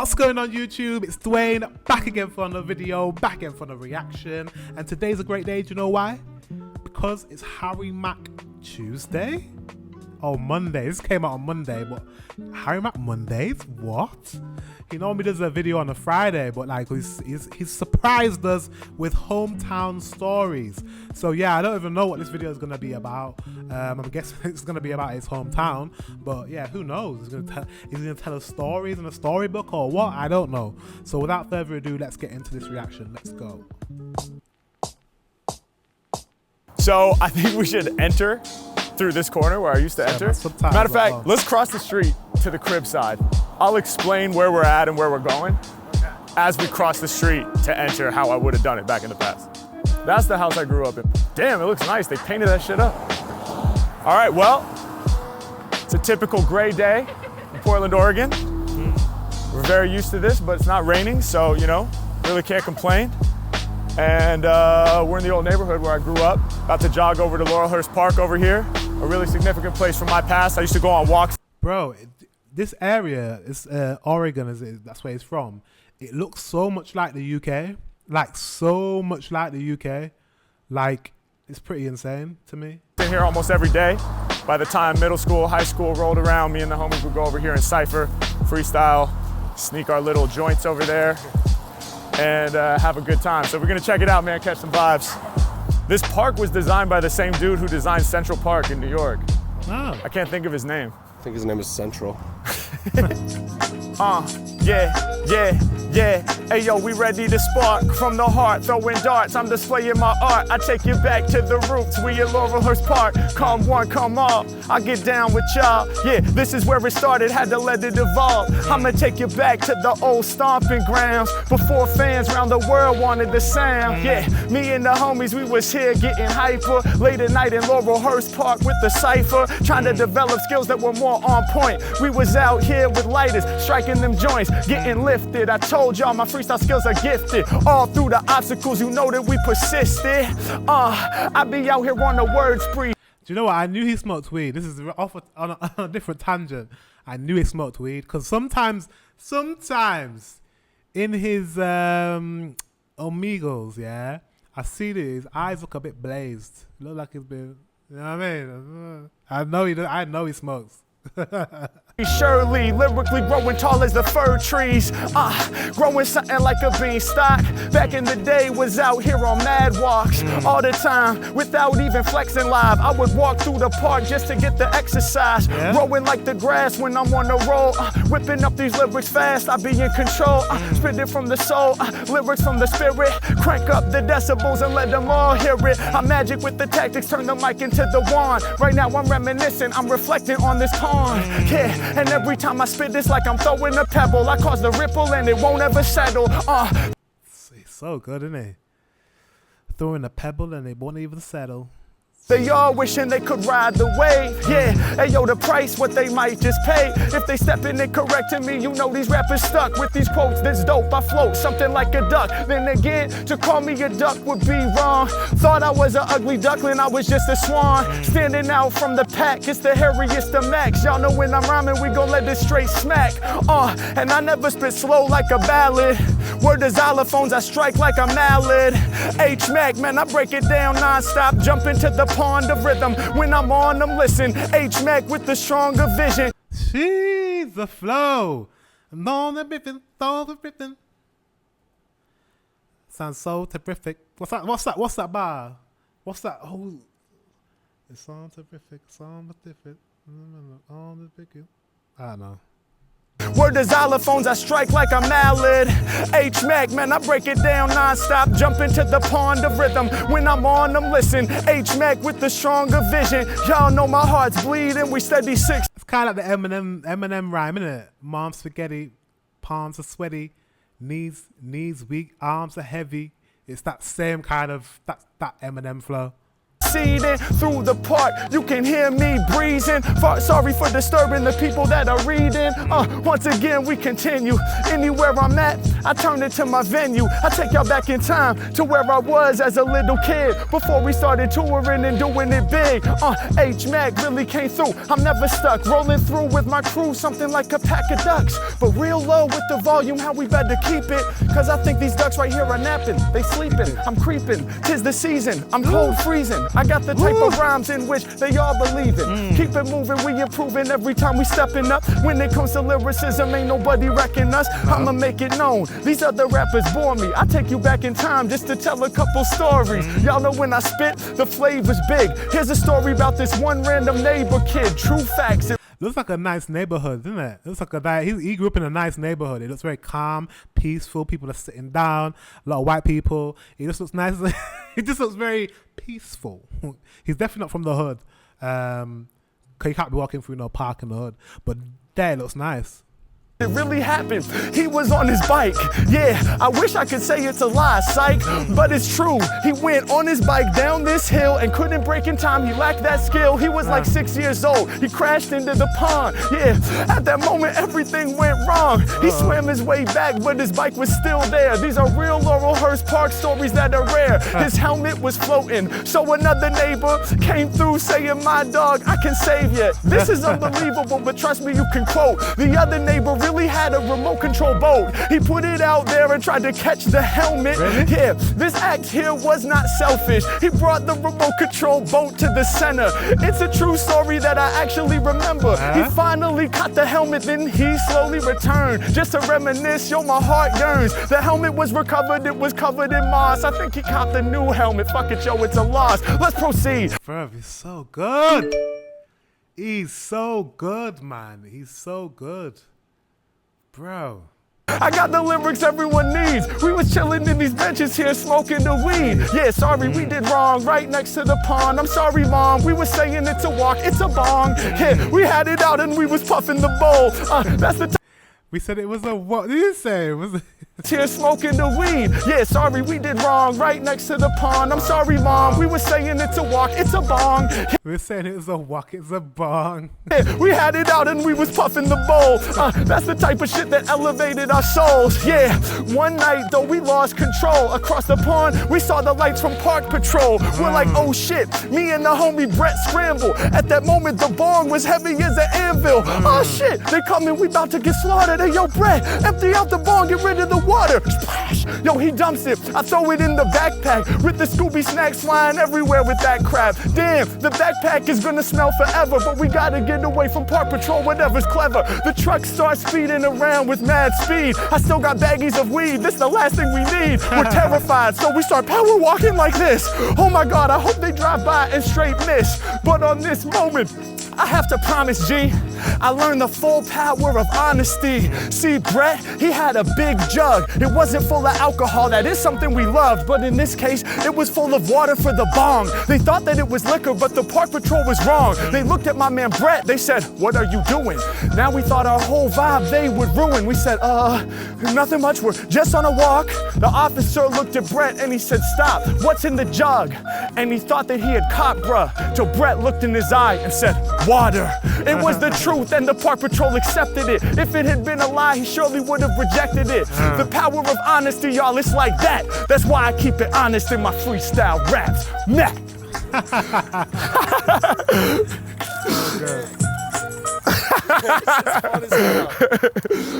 What's going on YouTube? It's Dwayne, back again for another video, back again for another reaction. And today's a great day, do you know why? Because it's Harry Mack Tuesday? Oh, Monday. This came out on Monday, but Harry Mack Mondays? What? He normally does a video on a Friday, but like he's surprised us with hometown stories. So yeah, I don't even know what this video is gonna be about. I'm guessing it's gonna be about his hometown, but yeah, who knows? He's gonna tell us stories in a storybook or what? I don't know. So without further ado, let's get into this reaction. Let's go. So I think we should enter through this corner where I used to enter. Matter of fact, let's cross the street to the crib side. I'll explain where we're at and where we're going as we cross the street to enter how I would have done it back in the past. That's the house I grew up in. Damn, it looks nice. They painted that shit up. All right, well, it's a typical gray day in Portland, Oregon. We're very used to this, but it's not raining, so, you know, really can't complain. And we're in the old neighborhood where I grew up. About to jog over to Laurelhurst Park over here. A really significant place from my past. I used to go on walks. Bro, this area is Oregon, that's where it's from. It looks so much like the UK. Like, so much like the UK. Like, it's pretty insane to me. Been here almost every day. By the time middle school, high school rolled around, me and the homies would go over here and cypher, freestyle, sneak our little joints over there, and have a good time. So we're gonna check it out, man, catch some vibes. This park was designed by the same dude who designed Central Park in New York. Oh. I can't think of his name. I think his name is Central. Yeah. Hey yo, we ready to spark from the heart, throwing darts. I'm displaying my art. I take you back to the roots. We at Laurelhurst Park. Come one, come all. I get down with y'all. Yeah, this is where it started. Had to let it evolve. I'ma take you back to the old stomping grounds before fans around the world wanted the sound. Yeah, me and the homies, we was here getting hyper. Late at night in Laurelhurst Park with the cypher, trying to develop skills that were more on point. We was out here with lighters, striking them joints, getting lifted. I told y'all my freestyle skills are gifted. All through the obstacles, you know that we persisted. I be out here on the word spree. Do you know what? I knew he smoked weed. This is off on a different tangent. I knew he smoked weed because sometimes in his Omegos, yeah, I see that his eyes look a bit blazed. Look like he's been, you know what I mean? I know he smokes. Surely, lyrically growing tall as the fir trees. Growing something like a beanstalk. Back in the day, was out here on mad walks all the time without even flexing live. I would walk through the park just to get the exercise. Growing like the grass when I'm on the road. Whipping up these lyrics fast, I be in control. Spit it from the soul, lyrics from the spirit. Crank up the decibels and let them all hear it. I'm magic with the tactics, turn the mic into the wand. Right now I'm reminiscing, I'm reflecting on this pond. Yeah. And every time I spit, it's like I'm throwing a pebble. I cause the ripple and it won't ever settle. He's so good, isn't he? Throwing a pebble and it won't even settle. They all wishing they could ride the wave. Yeah, hey yo, the price, what they might just pay. If they step in and correcting me, you know these rappers stuck with these quotes that's dope. I float something like a duck. Then again, to call me a duck would be wrong. Thought I was an ugly duckling, I was just a swan. Standing out from the pack, it's the hairiest of Max. Y'all know when I'm rhyming, we gon' let this straight smack. And I never spit slow like a ballad. Word to xylophones, I strike like a mallet. H-Mac, man, I break it down non-stop. Jump into the pond of rhythm. When I'm on them, listen. H-Mac with the stronger vision. Jeez, the flow. And on the ripping. Sounds so terrific. What's that bar? What's that? Oh, it's on terrific. It's on the different. On the big. I don't know. Word to xylophones, I strike like a mallet. H-Mac, man, I break it down non-stop. Jump into the pond of rhythm. When I'm on them, listen. H-Mac with the stronger vision. Y'all know my heart's bleeding, we steady six. It's kind of like the Eminem rhyme, isn't it? Mom's spaghetti, palms are sweaty, knees weak, arms are heavy. It's that same kind of, that Eminem flow. proceeding through the park. You can hear me breezing. Sorry for disturbing the people that are reading. Once again, we continue. Anywhere I'm at, I turn it to my venue. I take y'all back in time to where I was as a little kid before we started touring and doing it big. Mack really came through. I'm never stuck. Rolling through with my crew, something like a pack of ducks. But real low with the volume, how we better keep it. Cause I think these ducks right here are napping. They sleeping, I'm creeping. 'Tis the season, I'm cold freezing. I got the type of rhymes in which they all believe in. Keep it moving, we improving every time we stepping up. When it comes to lyricism, ain't nobody wrecking us. I'ma make it known. These other rappers bore me. I take you back in time just to tell a couple stories. Y'all know when I spit, the flavor's big. Here's a story about this one random neighbor kid. True facts. Looks like a nice neighborhood, doesn't it? Looks like he grew up in a nice neighborhood. It looks very calm, peaceful. People are sitting down. A lot of white people. It just looks nice. It just looks very peaceful. He's definitely not from the hood. Cause you can't be walking through no park in the hood. But there it looks nice. It really happened. He was on his bike. Yeah, I wish I could say it's a lie, psych, but it's true. He went on his bike down this hill and couldn't brake in time. He lacked that skill. He was like 6 years old. He crashed into the pond. Yeah, at that moment, everything went wrong. He swam his way back, but his bike was still there. These are real Laurelhurst Park stories that are rare. His helmet was floating, so another neighbor came through saying, my dog, I can save you. This is unbelievable, but trust me, you can quote. The other neighbor really had a remote control boat. He put it out there and tried to catch the helmet. Really? Yeah, this act here was not selfish. He brought the remote control boat to the center. It's a true story that I actually remember. He finally caught the helmet, then he slowly returned. Just to reminisce, yo, my heart yearns. The helmet was recovered, it was covered in moss. I think he caught the new helmet. Fuck it, yo, it's a loss. Let's proceed. Bro, he's so good. He's so good, man. He's so good. Bro. I got the lyrics everyone needs. We was chilling in these benches here smoking the weed. Yeah, sorry, we did wrong right next to the pond. I'm sorry, mom, we was saying it's a walk, it's a bong. Yeah, we had it out and we was puffing the bowl. That's the We said it was a what did you say? Was it here smoking the weed. Yeah, sorry, we did wrong right next to the pond. I'm sorry, mom, we were saying it's a walk, it's a bong. We were saying it was a walk, it's a bong. Yeah, we had it out and we was puffing the bowl. That's the type of shit that elevated our souls. Yeah, one night though we lost control. Across the pond, we saw the lights from Park Patrol. We're like, oh shit, me and the homie Brett scramble. At that moment, the bong was heavy as an anvil. Oh shit, they coming, we about to get slaughtered. Hey, yo, Brett, empty out the bong, get rid of the water. Splash! Yo, he dumps it. I throw it in the backpack with the Scooby snacks flying everywhere with that crap. Damn, the backpack is gonna smell forever, but we gotta get away from Park Patrol, whatever's clever. The truck starts speeding around with mad speed. I still got baggies of weed. This the last thing we need. We're terrified, so we start power walking like this. Oh my God, I hope they drive by and straight miss. But on this moment, I have to promise, G, I learned the full power of honesty. See, Brett, he had a big jug. It wasn't full of alcohol, that is something we loved, but in this case, it was full of water for the bong. They thought that it was liquor, but the Park Patrol was wrong. They looked at my man Brett, they said, what are you doing? Now we thought our whole vibe they would ruin. We said, nothing much, we're just on a walk. The officer looked at Brett and he said, stop, what's in the jug? And he thought that he had caught bruh, till Brett looked in his eye and said, water. It was the truth and the Park Patrol accepted it. If it had been a lie, he surely would have rejected it. The power of honesty, y'all, it's like that. That's why I keep it honest in my freestyle raps. Mack.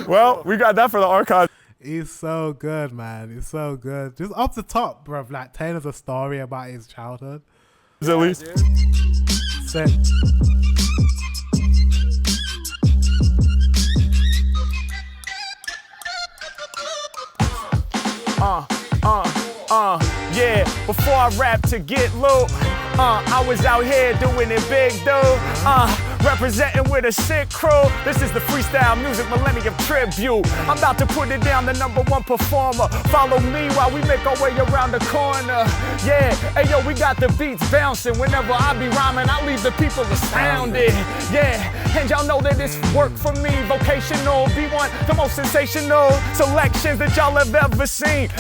Well, we got that for the archive. He's so good, man. He's so good. Just off the top, bruv, like telling us a story about his childhood. At least. Sick. Yeah, before I rap to get low, I was out here doing it big, dude. representing with a sick crew. This is the Freestyle Music Millennium Tribute. I'm about to put it down, the #1 performer. Follow me while we make our way around the corner. Yeah, hey yo, we got the beats bouncing. Whenever I be rhyming, I leave the people astounded. Yeah, and y'all know that it's work for me. Vocational, B1, the most sensational selections that y'all have ever seen.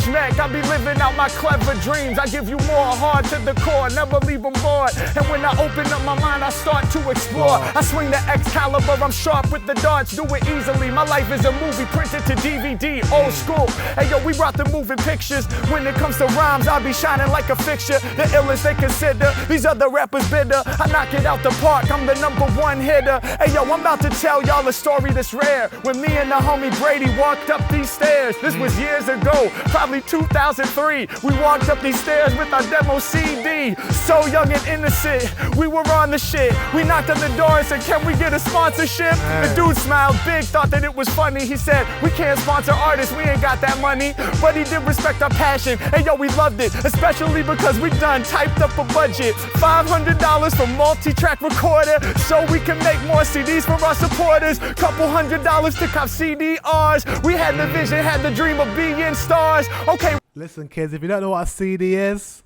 Mack, I be living out my clever dreams. I give you more hard to the core, never leave them bored. And when I open up my mind, I start to explore. I swing the Excalibur, I'm sharp with the darts, do it easily. My life is a movie printed to DVD, old school. Hey yo, we brought the moving pictures. When it comes to rhymes, I'll be shining like a fixture. The illest they consider, these other rappers bitter. I knock it out the park, I'm the #1 hitter. Hey yo, I'm about to tell y'all a story that's rare. When me and the homie Brady walked up these stairs, this was years ago, probably 2003. We walked up these stairs with our demo CD. So young and innocent, we were on the shit. We knocked on the door and said, can we get a sponsorship? The dude smiled big, thought that it was funny. He said, we can't sponsor artists, we ain't got that money. But he did respect our passion, and yo, we loved it. Especially because we done typed up a budget. $500 for multi-track recorder, so we can make more CDs for our supporters. Couple $100 to cop CDRs. We had the vision, had the dream of being stars. Okay. Listen, kids, if you don't know what a CD is,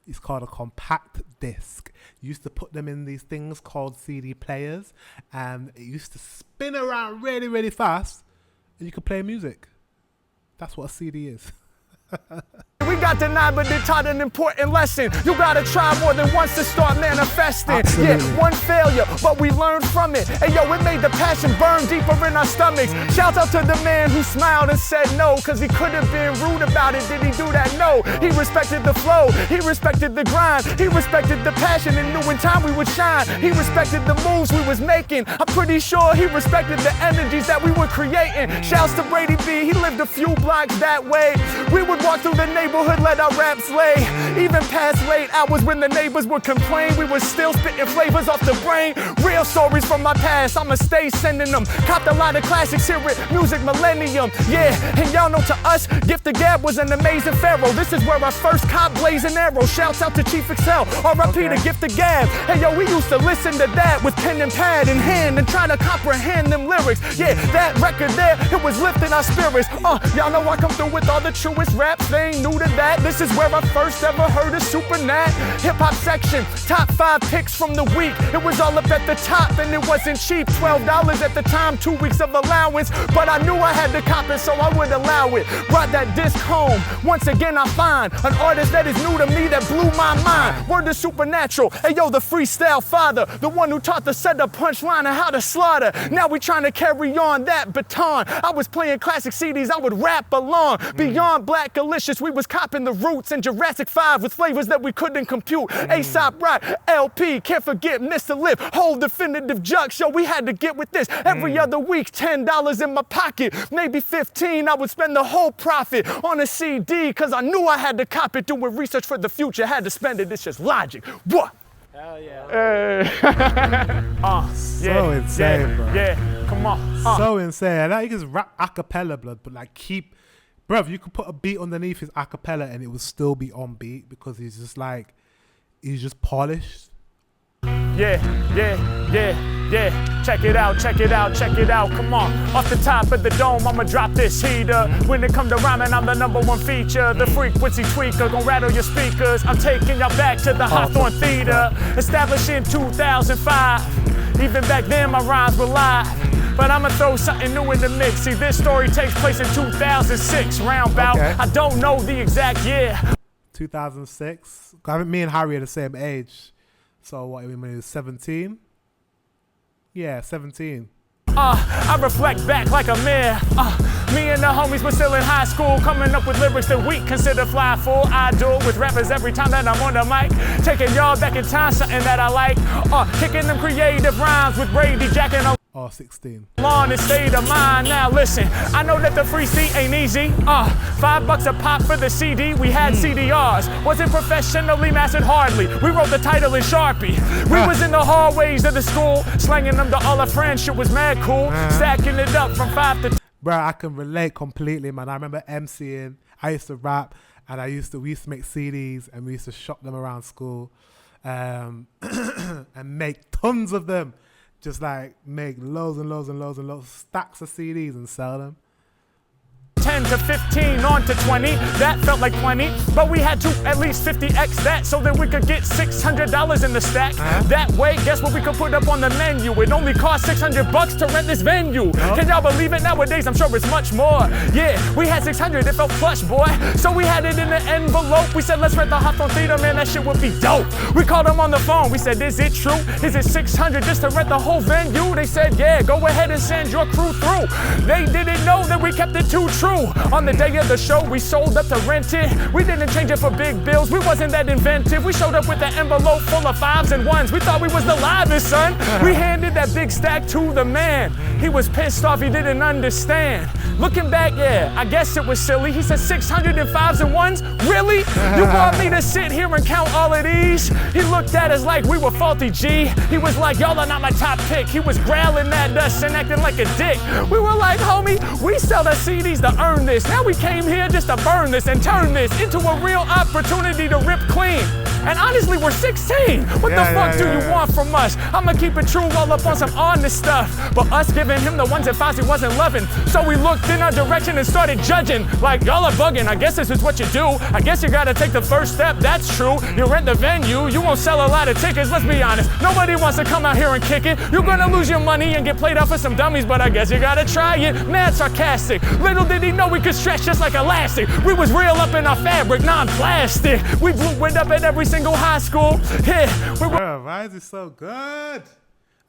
it's called a compact disc. You used to put them in these things called CD players, and it used to spin around really, really fast, and you could play music. That's what a CD is. We got denied, but they taught an important lesson. You gotta try more than once to start manifesting. Absolutely. Yeah, one failure, but we learned from it. Hey yo, it made the passion burn deeper in our stomachs. Shout out to the man who smiled and said no, cause he could have been rude about it. Did he do that? No. He respected the flow, he respected the grind, he respected the passion and knew in time we would shine. He respected the moves we was making. I'm pretty sure he respected the energies that we were creating. Shouts to Brady B, he lived a few blocks that way. We would walk through the neighborhood, let our raps lay. Even past late hours when the neighbors would complain, we were still spitting flavors off the brain. Real stories from my past, I'ma stay sending them. Copped a lot of classics here at Music Millennium. Yeah, and y'all know to us, Gift the Gab was an amazing pharaoh. This is where I first caught blazing arrow. Shouts out to Chief Excel, R.I.P. to Gift the Gab. Hey yo, we used to listen to that with pen and pad in hand and try to comprehend them lyrics. Yeah, that record there, it was lifting our spirits. Y'all know I come through with all the truest raps, they ain't new to that. This is where I first ever heard of Super Nat. Hip hop section, top 5 picks from the week. It was all up at the top and it wasn't cheap. $12 at the time, 2 weeks of allowance. But I knew I had to cop it, so I would allow it. Brought that disc home. Once again, I find an artist that is new to me that blew my mind. Word to Supernatural. Hey yo, the freestyle father, the one who taught the setup, punchline, and how to slaughter. Now we trying to carry on that baton. I was playing classic CDs, I would rap along. Beyond Black Delicious, we was copping the Roots and Jurassic 5 with flavors that we couldn't compute. Aesop Rock, LP, can't forget Mr. Lip, whole definitive jug show. We had to get with this. Every other week, $10 in my pocket, maybe 15. I would spend the whole profit on a CD, cause I knew I had to cop it. Doing research for the future, had to spend it. It's just logic. What? Hell yeah. So insane, bro. Yeah, come on. So insane. Like, you can rap a cappella, blood, but like keep, bruv, you could put a beat underneath his a cappella and it would still be on beat because he's just like, he's just polished. Yeah. Check it out, come on. Off the top of the dome, I'ma drop this heater. When it come to rhyming, I'm the #1 feature. The frequency tweaker, gon' rattle your speakers. I'm taking y'all back to the Hawthorne Theater. Established in 2005. Even back then, my rhymes were live. But I'ma throw something new in the mix. See, this story takes place in 2006, roundabout. Okay. I don't know the exact year. 2006. Me and Harry are the same age. So what, when he was 17? Yeah, 17. I reflect back like a mirror. Me and the homies were still in high school, coming up with lyrics that we consider fly full. I do it with rappers every time that I'm on the mic. Taking y'all back in time, something that I like. Kicking them creative rhymes with Brady, jacking on 16. on and state of mind. Now listen, I know that the free seat ain't easy. $5 a pop for the CD. We had CDRs. Wasn't professionally mastered hardly. We wrote the title in Sharpie. We was in the hallways of the school, slanging them to all our friends. Shit was mad cool. Stacking it up from 5 to 10. Bro, I can relate completely, man. I remember MCing. I used to rap, and we used to make CDs, and we used to shop them around school. and make tons of them. Just like make loads and loads and loads and loads, stacks of CDs and sell them. 10 to 15 on to 20, that felt like plenty, but we had to at least 50x that so that we could get $600 in the stack. That way, guess what we could put up on the menu? It only cost $600 to rent this venue. Can y'all believe it? Nowadays, I'm sure it's much more. Yeah, we had 600, it felt plush, boy. So we had it in an envelope. We said, let's rent the Hawthorne Theater, man, that shit would be dope. We called them on the phone. We said, is it true? Is it 600 just to rent the whole venue? They said, yeah, go ahead and send your crew through. They didn't know that we kept it too true. On the day of the show, we sold up to rent it. We didn't change it for big bills. We wasn't that inventive. We showed up with an envelope full of 5s and 1s. We thought we was the livest, son. We handed that big stack to the man. He was pissed off, he didn't understand. Looking back, yeah, I guess it was silly. He said 605s and 1s? Really? You want me to sit here and count all of these? He looked at us like we were faulty, G. He was like, y'all are not my top pick. He was growling at us and acting like a dick. We were like, homie, we sell the CDs to earn this. Now we came here just to burn this and turn this into a real opportunity to rip clean. And honestly, we're 16. What the fuck do you want from us? I'ma keep it true, all up on some honest stuff. But us giving him the 1s and 5s he wasn't loving. So we looked in our direction and started judging. Like, y'all are bugging, I guess this is what you do. I guess you gotta take the first step, that's true. You rent the venue, you won't sell a lot of tickets, let's be honest. Nobody wants to come out here and kick it. You're gonna lose your money and get played out for some dummies, but I guess you gotta try it. Mad sarcastic. Little did he know we could stretch just like elastic. We was real up in our fabric, non-plastic. We blew wind up at every single high school. Yeah, Bro, why is it so good?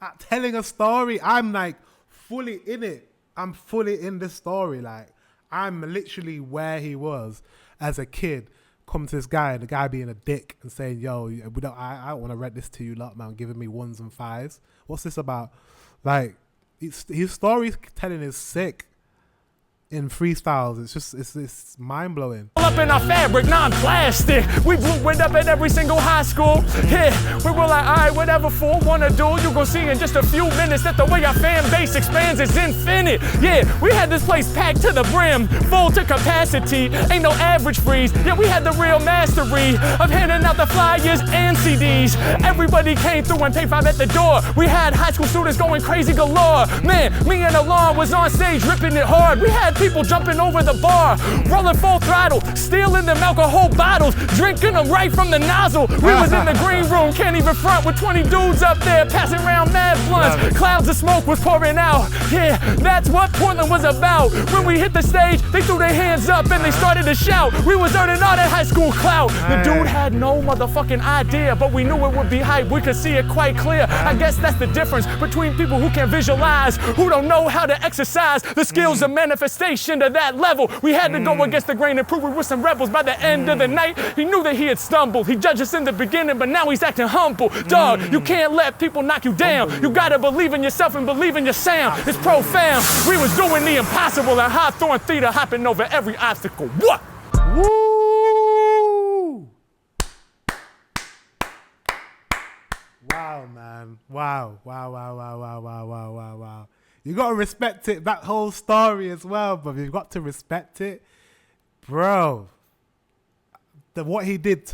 At telling a story, I'm like fully in it. I'm fully in this story. Like, I'm literally where he was as a kid. Come to this guy and the guy being a dick and saying, yo, I don't want to rent this to you lot, man, giving me 1s and 5s. What's this about? Like, his storytelling is sick. In freestyles, it's mind blowing. Up in our fabric, non-plastic. We blew wind up at every single high school. Yeah, we were like, all right, whatever fool wanna do. You gon' see in just a few minutes that the way our fan base expands is infinite. Yeah, we had this place packed to the brim, full to capacity. Ain't no average freeze. Yeah, we had the real mastery of handing out the flyers and CDs. Everybody came through and paid 5 at the door. We had high school students going crazy galore. Man, me and Alon was on stage ripping it hard. We had people jumping over the bar, rolling full throttle, stealing them alcohol bottles, drinking them right from the nozzle. We was in the green room, can't even front, with 20 dudes up there passing around mad blunts. Clouds of smoke was pouring out. Yeah, that's what Portland was about. When we hit the stage, they threw their hands up and they started to shout. We was earning all that high school clout. The dude had no motherfucking idea, but we knew it would be hype. We could see it quite clear. I guess that's the difference between people who can visualize, who don't know how to exercise the skills of manifestation to that level. We had to go against the grain and prove we were some rebels. By the end of the night, he knew that he had stumbled. He judged us in the beginning, but now he's acting humble. Dog, you can't let people knock you down. You gotta believe in yourself and believe in your sound. It's profound. We was doing the impossible at Hawthorne Theater, hopping over every obstacle. What? Woo! Wow, man. Wow. You gotta respect it, that whole story as well, bro. You've got to respect it. Bro. What he did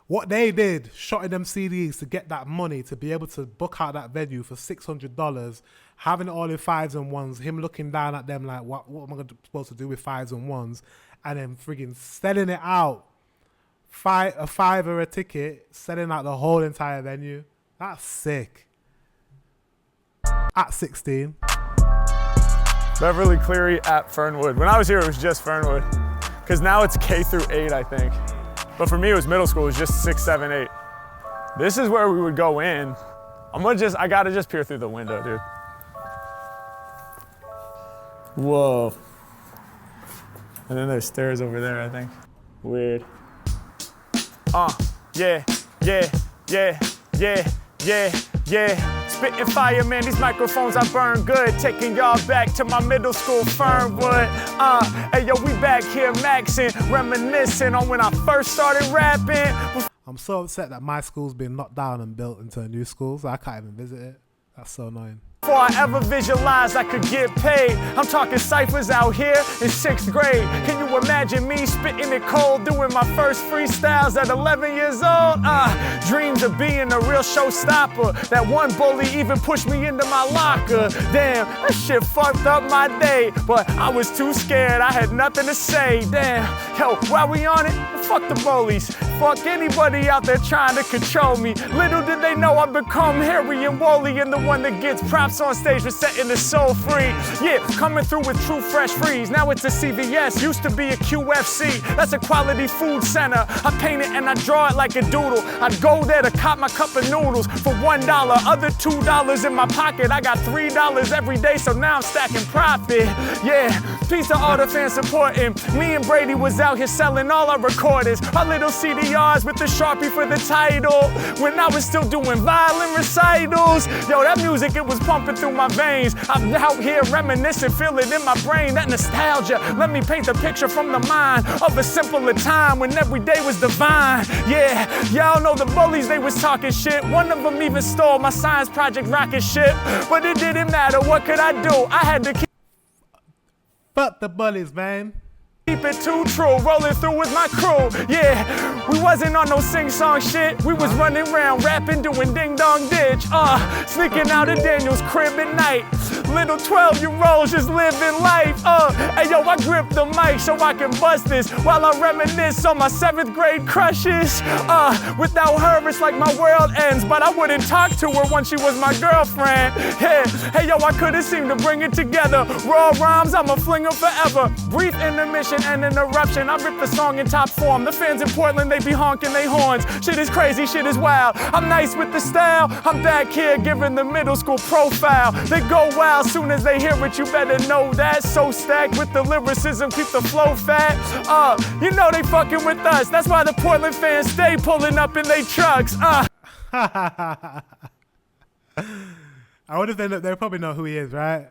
what they did, shotting them CDs to get that money, to be able to book out that venue for $600, having it all in 5s and 1s, him looking down at them like, what am I supposed to do with 5s and 1s? And then friggin' selling it out. A $5 a ticket, selling out the whole entire venue. That's sick. At 16. Beverly Cleary at Fernwood. When I was here, it was just Fernwood. Because now it's K through 8, I think. But for me, it was middle school. It was just 6, 7, 8. This is where we would go in. I gotta just peer through the window, dude. Whoa. And then there's stairs over there, I think. Weird. Yeah. Spitting fire, man, these microphones I burn good. Taking y'all back to my middle school, Fernwood. Hey yo, we back here maxing, reminiscing on when I first started rapping. I'm so upset that my school's been knocked down and built into a new school, so I can't even visit it. That's so annoying. Before I ever visualized I could get paid. I'm talking ciphers out here in 6th grade. Can you imagine me spitting it cold, doing my first freestyles at 11 years old? Dreams of being a real showstopper. That one bully even pushed me into my locker. Damn, that shit fucked up my day. But I was too scared, I had nothing to say. Damn, yo, while we on it, fuck the bullies. Fuck anybody out there trying to control me. Little did they know I'd become hairy and woolly and the one that gets props on stage for setting the soul free. Yeah, coming through with true fresh freeze. Now it's a CVS, used to be a QFC. That's a quality food center. I paint it and I draw it like a doodle. I'd go there to cop my cup of noodles for $1, other $2 in my pocket. I got $3 every day, so now I'm stacking profit. Yeah, peace to all the fans supporting. Me and Brady was out here selling all our recordings, our little CDRs with the Sharpie for the title. When I was still doing violin recitals. Yo, that music, it was pumping through my veins. I'm out here reminiscing, feel it in my brain. That nostalgia, let me paint the picture from the mind of a simpler time when every day was divine. Yeah, y'all know the bullies, they was talking shit. One of them even stole my science project rocket ship. But it didn't matter, what could I do? I had to keep... Fuck the bullies, man. Keep it too true, rolling through with my crew. Yeah, we wasn't on no sing-song shit. We was running around, rapping, doing ding-dong ditch. Sneaking out of Daniel's crib at night. Little 12-year-olds just living life. Hey yo, I grip the mic so I can bust this while I reminisce on my 7th grade crushes. Without her, it's like my world ends, but I wouldn't talk to her once she was my girlfriend. Yeah, hey yo, I couldn't seem to bring it together. Raw rhymes, I'ma fling them forever. Brief intermission and an eruption. I rip the song in top form. The fans in Portland, they be honking their horns. Shit is crazy, shit is wild. I'm nice with the style. I'm back here giving the middle school profile. They go wild soon as they hear it, you better know that. So stacked with the lyricism, keep the flow fat. You know they fucking with us. That's why the Portland fans stay pulling up in their trucks. I wonder if they probably know who he is, right?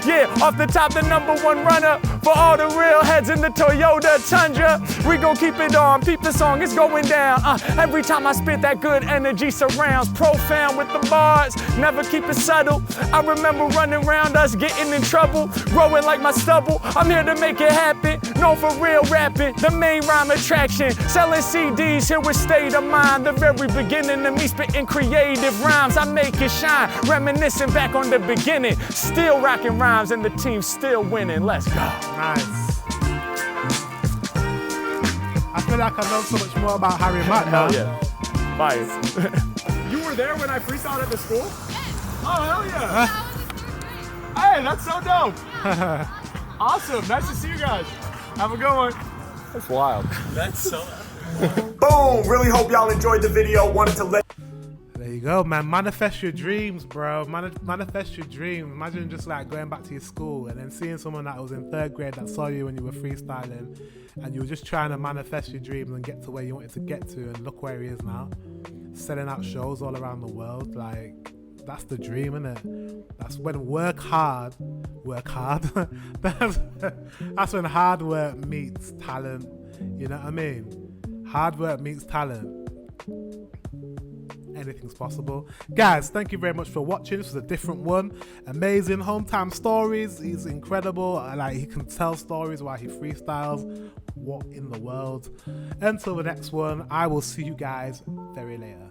Yeah, off the top, the #1 runner for all the real heads in the Toyota Tundra. We gon' keep it on, peep the song, it's going down. Every time I spit, that good energy surrounds. Profound with the bars, never keep it subtle. I remember running around us, getting in trouble, growing like my stubble. I'm here to make it happen, known for real rapping, the main rhyme attraction. Selling CDs, here with State of Mind. The very beginning of me spitting creative rhymes. I make it shine, reminiscing back on the beginning. Still rocking rhymes and the team's still winning. Let's go. Nice. I feel like I know so much more about Harry Mack now. Hell yeah. Bias. You were there when I freestyled at the school? Oh, hell yeah. Hey, that's so dope. Awesome. Nice to see you guys. Have a good one. That's wild. That's so... Boom. Really hope y'all enjoyed the video. Wanted to let... There you go, man. Manifest your dreams, bro. Manifest your dreams. Imagine just like going back to your school and then seeing someone that was in 3rd grade that saw you when you were freestyling and you were just trying to manifest your dreams and get to where you wanted to get to, and look where he is now. Selling out shows all around the world. Like, that's the dream, innit? That's when work hard. That's when hard work meets talent. You know what I mean? Hard work meets talent. Anything's possible. Guys, thank you very much for watching. This was a different one. Amazing hometown stories. He's incredible. Like, he can tell stories while he freestyles. What in the world? Until the next one, I will see you guys very later.